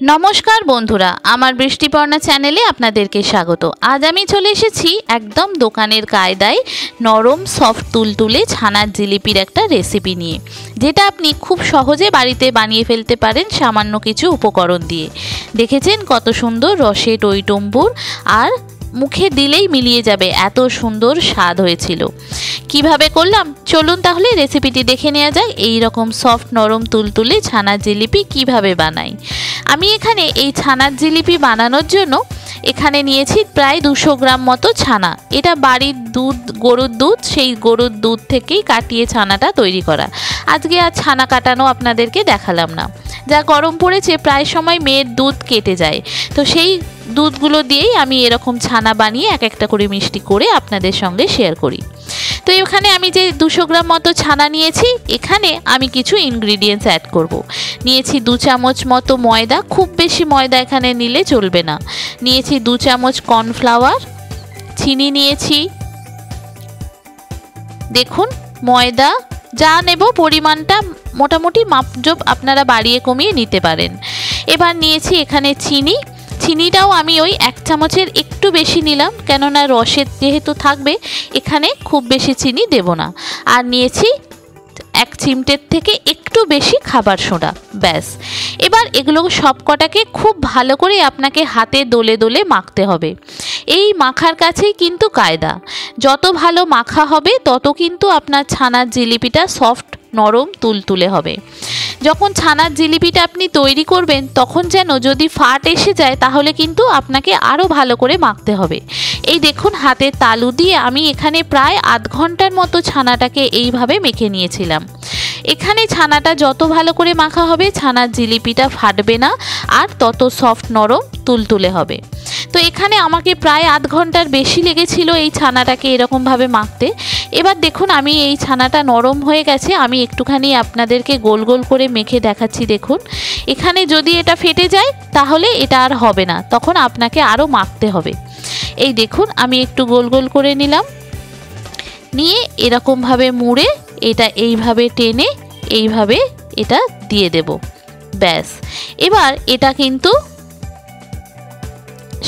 नमस्कार बंधुरा आमार बृष्टिपर्णा चैनेले आपनादेरके स्वागत। आज आमी चले एसेछि एकदम दोकानेर कायदाय नरम सफ्ट तुलतुले छानार जिलिपिर एकटा रेसिपि निये, जेटा आपनि खूब सहजे बाड़ीते बानिये फेलते पारेन सामान्य किछु उपकरण दिये। देखेছেন कत सुंदर रसे टইটম্বুর আর मुखे दिलेई मिलिए जाबे एत सुंदर स्वाद हयेछिलो। किभाबे करलाम चलुन ताहले रेसिपिटी देखे नेওয়া যাক। এই রকম সফট নরম তুলতুলে ছানার জিলিপি কিভাবে বানাই। আমি এখানে এই ছানার জিলিপি বানানোর জন্য এখানে নিয়েছি প্রায় 200 গ্রাম মতো ছানা। এটা বাড়ির দুধ, গরুর দুধ, সেই গরুর দুধ থেকেই কাটিয়ে ছানাটা তৈরি করা। আজকে আর ছানা কাটানো আপনাদেরকে দেখালাম না, যা গরম পড়েছে প্রায় সময় মেয়ের দুধ কেটে যায়, তো সেই দুধগুলো দিয়েই আমি এরকম ছানা বানিয়ে এক একটা করে মিষ্টি করে আপনাদের সঙ্গে শেয়ার করি। তো এখানে আমি যে 200 গ্রাম মতো ছানা নিয়েছি, এখানে আমি কিছু ইনগ্রেডিয়েন্টস অ্যাড করব। নিয়েছি 2 চামচ মতো ময়দা, খুব বেশি ময়দা এখানে নিলে চলবে না। নিয়েছি 2 চামচ কর্নফ্লাওয়ার, চিনি নিয়েছি, দেখুন ময়দা যা নেব পরিমাণটা মোটামুটি মাপজোপ আপনারা বাড়িয়ে কমিয়ে নিতে পারেন। এবার নিয়েছি এখানে চিনি, চিনিটাও আমি ওই 1 চামচের একটু বেশি নিলাম, কেননা রসে যেহেতু থাকবে এখানে খুব বেশি চিনি দেব না। আর নিয়েছি 1 চিমটের থেকে একটু বেশি খাবার সোডা। ব্যাস, এবার এগুলো সবকটাকে খুব ভালো করে আপনাকে হাতে দোলে দোলে মাখতে হবে। এই মাখার কাছেই কিন্তু কায়দা, যত ভালো মাখা হবে তত কিন্তু আপনার ছানার জিলিপিটা সফট নরম তুলতুলে হবে। যখন ছানার জিলিপিটা আপনি তৈরি করবেন তখন যেন যদি ফাট এসে যায় তাহলে কিন্তু আপনাকে আরও ভালো করে মাখতে হবে। এই দেখুন হাতের তালু দিয়ে আমি এখানে প্রায় আধ ঘন্টার মতো ছানাটাকে এইভাবে মেখে নিয়েছিলাম। এখানে ছানাটা যত ভালো করে মাখা হবে ছানার জিলিপিটা ফাটবে না আর তত সফট নরম তুলতুলে হবে। তো এখানে আমাকে প্রায় আধ ঘন্টার বেশি লেগেছিল এই ছানাটাকে এরকমভাবে মাখতে। এবার দেখুন আমি এই ছানাটা নরম হয়ে গেছে, আমি একটুখানি আপনাদেরকে গোল গোল করে মেখে দেখাচ্ছি। দেখুন এখানে যদি এটা ফেটে যায় তাহলে এটা আর হবে না, তখন আপনাকে আরও মাখতে হবে। এই দেখুন আমি একটু গোল গোল করে নিলাম, নিয়ে এরকমভাবে মুড়ে এটা এইভাবে টেনে এইভাবে এটা দিয়ে দেব। ব্যাস, এবার এটা কিন্তু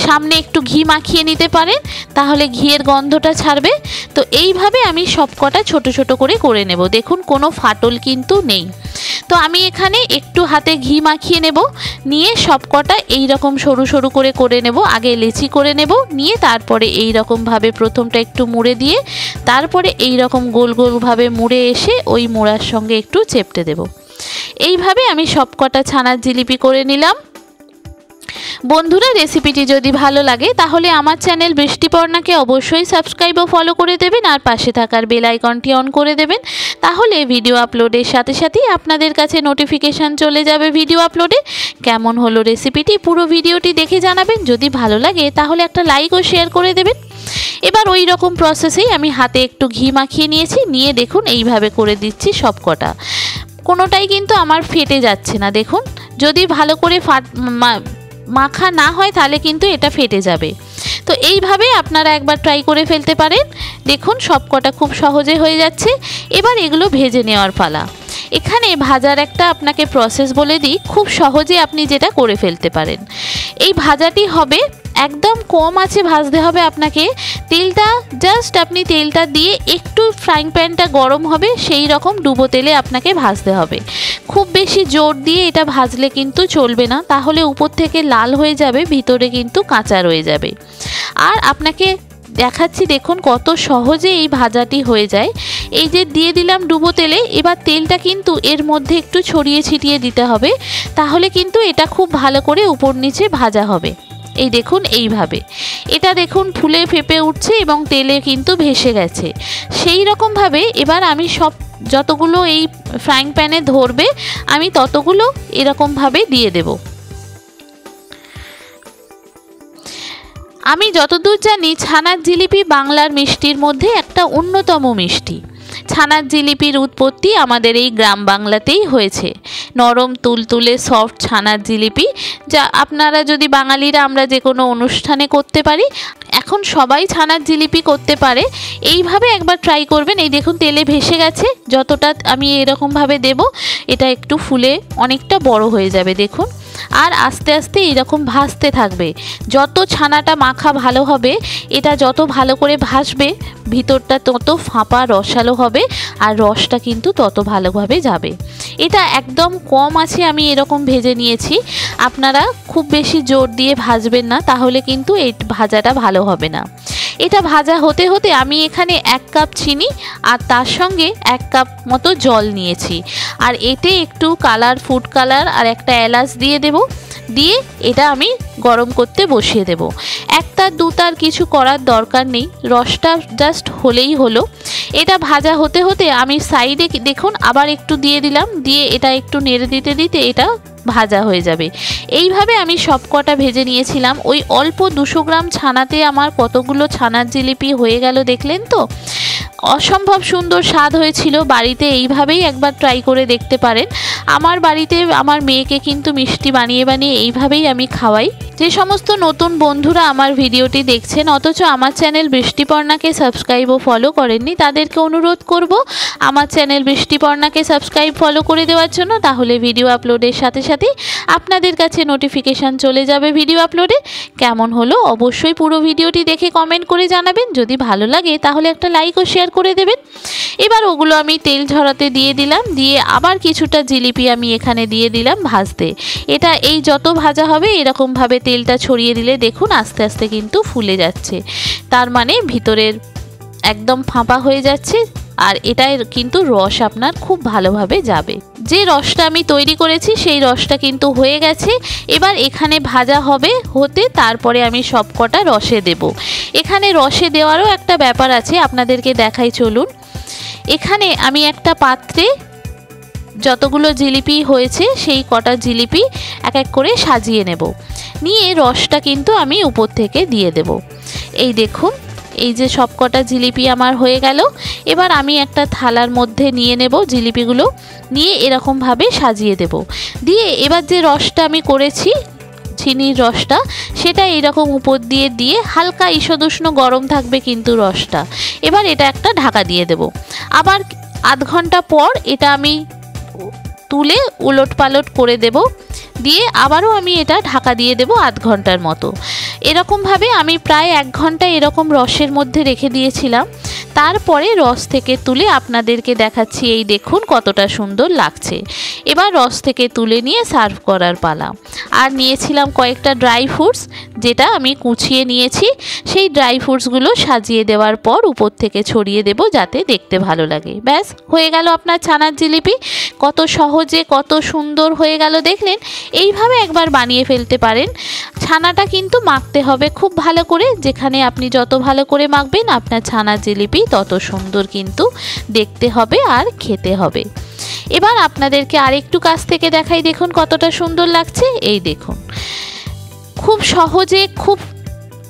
সামনে একটু ঘি মাখিয়ে নিতে পারেন, তাহলে ঘিয়ের গন্ধটা ছাড়বে। তো এইভাবে আমি সবকটা ছোট ছোট করে নেব। দেখুন কোনো ফাটল কিন্তু নেই। তো আমি এখানে একটু হাতে ঘি মাখিয়ে নেব, নিয়ে সবকটা এই রকম সরু সরু করে নেব। আগে লেচি করে নেব, নিয়ে তারপরে এই রকমভাবে প্রথমটা একটু মুড়ে দিয়ে তারপরে এই রকম গোল গোলভাবে মুড়ে এসে ওই মোড়ার সঙ্গে একটু চেপটে দেব। এইভাবে আমি সবকটা ছানার জিলিপি করে নিলাম। বন্ধুরা রেসিপিটি যদি ভালো লাগে তাহলে আমার চ্যানেল বৃষ্টিপর্ণাকে অবশ্যই সাবস্ক্রাইব ও ফলো করে দেবেন, আর পাশে থাকার বেল আইকনটি অন করে দেবেন। তাহলে ভিডিও আপলোডের সাথে সাথেই আপনাদের কাছে নোটিফিকেশান চলে যাবে ভিডিও আপলোডে। কেমন হলো রেসিপিটি পুরো ভিডিওটি দেখে জানাবেন। যদি ভালো লাগে তাহলে একটা লাইক ও শেয়ার করে দেবেন। এবার ওই রকম প্রসেসেই আমি হাতে একটু ঘি মাখিয়ে নিয়েছি, নিয়ে দেখুন এইভাবে করে দিচ্ছি সবকটা। কোনোটাই কিন্তু আমার ফেটে যাচ্ছে না। দেখুন যদি ভালো করে মাখা না হয় তাহলে কিন্তু এটা ফেটে যাবে। তো এইভাবে আপনারা একবার ট্রাই করে ফেলতে পারেন। দেখুন সবকটা খুব সহজে হয়ে যাচ্ছে। এবার এগুলো ভেজে নেওয়ার পালা। এখানে ভাজার একটা আপনাকে প্রসেস বলে দিই, খুব সহজে আপনি যেটা করে ফেলতে পারেন। এই ভাজাটি হবে একদম কম আঁচে ভাজতে হবে আপনাকে। তেলটা জাস্ট আপনি তেলটা দিয়ে একটু ফ্রাইং প্যানটা গরম হবে সেই রকম ডুবো তেলে আপনাকে ভাজতে হবে। খুব বেশি জোর দিয়ে এটা ভাজলে কিন্তু চলবে না, তাহলে উপর থেকে লাল হয়ে যাবে, ভিতরে কিন্তু কাঁচা রয়ে যাবে। আর আপনাকে দেখাচ্ছি দেখুন কত সহজে এই ভাজাটি হয়ে যায়। এই যে দিয়ে দিলাম ডুবো তেলে, এবার তেলটা কিন্তু এর মধ্যে একটু ছড়িয়ে ছিটিয়ে দিতে হবে, তাহলে কিন্তু এটা খুব ভালো করে উপর নিচে ভাজা হবে। এই দেখুন এইভাবে এটা দেখুন ফুলে ফেপে উঠছে এবং তেলে কিন্তু ভেসে গেছে। সেই রকমভাবে এবার আমি সব যতগুলো এই ফ্রাইং প্যানে ধরবে আমি ততগুলো এরকমভাবে দিয়ে দেব। আমি যতদূর জানি ছানার জিলিপি বাংলার মিষ্টির মধ্যে একটা অন্যতম মিষ্টি। ছানার জিলিপির উৎপত্তি আমাদের এই গ্রাম বাংলাতেই হয়েছে। নরম তুলতুলে সফট ছানার জিলিপি যা আপনারা যদি বাঙালিরা আমরা যে কোনো অনুষ্ঠানে করতে পারি। এখন সবাই ছানার জিলিপি করতে পারে, এইভাবে একবার ট্রাই করবেন। এই দেখুন তেলে ভেসে গেছে, যতটা আমি এরকমভাবে দেব এটা একটু ফুলে অনেকটা বড় হয়ে যাবে। দেখুন আর আস্তে আস্তে এরকম ভাজতে থাকবে। যত ছানাটা মাখা ভালো হবে, এটা যত ভালো করে ভাজবে, ভিতরটা তত ফাঁপা রসালো হবে আর রসটা কিন্তু তত ভালোভাবে যাবে। এটা একদম কম আছে আমি এরকম ভেজে নিয়েছি। আপনারা খুব বেশি জোর দিয়ে ভাজবেন না, তাহলে কিন্তু এই ভাজাটা ভালো হবে না। এটা ভাজা হতে হতে আমি এখানে 1 কাপ চিনি আর তার সঙ্গে 1 কাপ মতো জল নিয়েছি। আর এতে একটু ফুড কালার আর একটা এলাচ দিয়ে দেব। দিয়ে এটা আমি গরম করতে বসিয়ে দেব। একটার দুটার কিছু করার দরকার নেই, রসটা জাস্ট হলেই হলো। এটা ভাজা হতে হতে আমি সাইডে দেখুন আবার একটু দিয়ে দিলাম, দিয়ে এটা একটু নেড়ে দিতে দিতে এটা ভাজা হয়ে যাবে। এইভাবে আমি সব কটা ভেজে নিয়েছিলাম। ওই অল্প 200 গ্রাম ছানাতে আমার কতগুলো ছানার জিলিপি হয়ে গেল দেখলেন তো। অসম্ভব সুন্দর স্বাদ হয়েছিল। বাড়িতে এইভাবেই একবার ট্রাই করে দেখতে পারেন। আমার বাড়িতে আমার মেয়েকে কিন্তু মিষ্টি বানিয়ে বানিয়ে এইভাবেই আমি খাওয়াই। যে সমস্ত নতুন বন্ধুরা আমার ভিডিওটি দেখছেন অথচ আমার চ্যানেল বৃষ্টিপর্ণাকে সাবস্ক্রাইব ও ফলো করেননি, তাদেরকে অনুরোধ করব আমার চ্যানেল বৃষ্টিপর্ণাকে সাবস্ক্রাইব ফলো করে দেওয়ার জন্য। তাহলে ভিডিও আপলোডের সাথে সাথে আপনাদের কাছে নোটিফিকেশান চলে যাবে ভিডিও আপলোডে। কেমন হলো অবশ্যই পুরো ভিডিওটি দেখে কমেন্ট করে জানাবেন। যদি ভালো লাগে তাহলে একটা লাইক ও শেয়ার করে দেবেন। এবার ওগুলো আমি তেল ঝরাতে দিয়ে দিলাম, দিয়ে আবার কিছুটা জিলিপি আমি এখানে দিয়ে দিলাম ভাজতে। এটা এই যত ভাজা হবে এরকমভাবে তেলটা ছড়িয়ে দিলে দেখুন আস্তে আস্তে কিন্তু ফুলে যাচ্ছে, তার মানে ভিতরের একদম ফাঁপা হয়ে যাচ্ছে। আর এটার কিন্তু রস আপনার খুব ভালোভাবে যাবে। যে রসটা আমি তৈরি করেছি সেই রসটা কিন্তু হয়ে গেছে। এবার এখানে ভাজা হতে তারপরে আমি সব কটা রসে দেব। এখানে রসে দেওয়ারও একটা ব্যাপার আছে, আপনাদেরকে দেখাই চলুন। এখানে আমি একটা পাত্রে যতগুলো জিলিপি হয়েছে সেই কটা জিলিপি এক এক করে সাজিয়ে নেব। নিয়ে রসটা কিন্তু আমি উপর থেকে দিয়ে দেব। এই দেখুন এই যে সব কটা জিলিপি আমার হয়ে গেল। এবার আমি একটা থালার মধ্যে নিয়ে নেব জিলিপিগুলো, নিয়ে এরকমভাবে সাজিয়ে দেব। দিয়ে এবার যে রসটা আমি করেছি চিনির রসটা, সেটা এরকম উপর দিয়ে দিয়ে হালকা ঈষদুষ্ণ গরম থাকবে কিন্তু রসটা। এবার এটা একটা ঢাকা দিয়ে দেব। আবার আধ ঘন্টা পর এটা আমি তুলে উলট পালট করে দেব। দিয়ে আবারও আমি এটা ঢাকা দিয়ে দেব আধ ঘন্টার মতো। এরকমভাবে আমি প্রায় 1 ঘন্টা এরকম রসের মধ্যে রেখে দিয়েছিলাম। তারপরে রস থেকে তুলে আপনাদেরকে দেখাচ্ছি। এই দেখুন কতটা সুন্দর লাগছে। এবার রস থেকে তুলে নিয়ে সার্ভ করার পালা। আর নিয়েছিলাম কয়েকটা ড্রাই ফ্রুটস, যেটা আমি কুচিয়ে নিয়েছি। সেই ড্রাই ফ্রুটসগুলো সাজিয়ে দেওয়ার পর উপর থেকে ছড়িয়ে দেব যাতে দেখতে ভালো লাগে। ব্যাস হয়ে গেল আপনার ছানার জিলিপি। কত সহজে কত সুন্দর হয়ে গেল দেখলেন। এইভাবে একবার বানিয়ে ফেলতে পারেন। ছানাটা কিন্তু মাখতে হবে খুব ভালো করে। যেখানে আপনি যত ভালো করে মাখবেন আপনার ছানার জিলিপি তত সুন্দর কিন্তু দেখতে হবে আর খেতে হবে। এবার আপনাদেরকে আরেকটু কাছ থেকে দেখাই, দেখুন কতটা সুন্দর লাগছে। এই দেখুন খুব সহজে খুব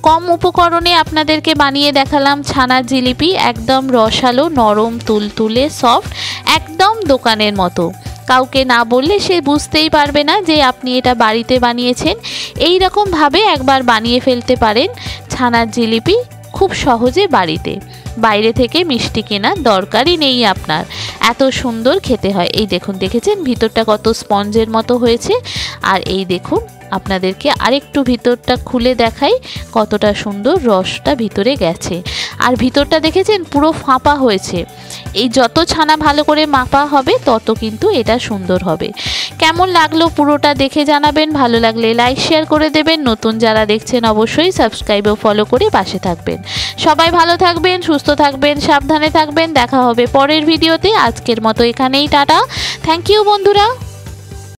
কম উপকরণে আপনাদেরকে বানিয়ে দেখালাম ছানার জিলিপি। একদম রসালো, নরম, তুলতুলে, সফট, একদম দোকানের মতো। কাউকে না বললে সে বুঝতেই পারবে না যে আপনি এটা বাড়িতে বানিয়েছেন। এই রকমভাবে একবার বানিয়ে ফেলতে পারেন ছানার জিলিপি খুব সহজে বাড়িতে। বাইরে থেকে মিষ্টি কেনার দরকারই নেই আপনার, এত সুন্দর খেতে হয়। এই দেখুন দেখেছেন ভিতরটা কত স্পঞ্জের মতো হয়েছে। আর এই দেখুন আপনাদেরকে আরেকটু ভিতরটা খুলে দেখাই কতটা সুন্দর রসটা ভিতরে গেছে। আর ভিতরটা দেখেছেন পুরো ফাঁপা হয়েছে। এই যত ছানা ভালো করে মাপা হবে তত কিন্তু এটা সুন্দর হবে। কেমন লাগলো পুরোটা দেখে জানাবেন। ভালো লাগলে লাইক শেয়ার করে দেবেন। নতুন যারা দেখছেন অবশ্যই সাবস্ক্রাইব ও ফলো করে পাশে থাকবেন। সবাই ভালো থাকবেন, সুস্থ থাকবেন, সাবধানে থাকবেন। দেখা হবে পরের ভিডিওতে। আজকের মতো এখানেই টাটা। থ্যাংক ইউ বন্ধুরা।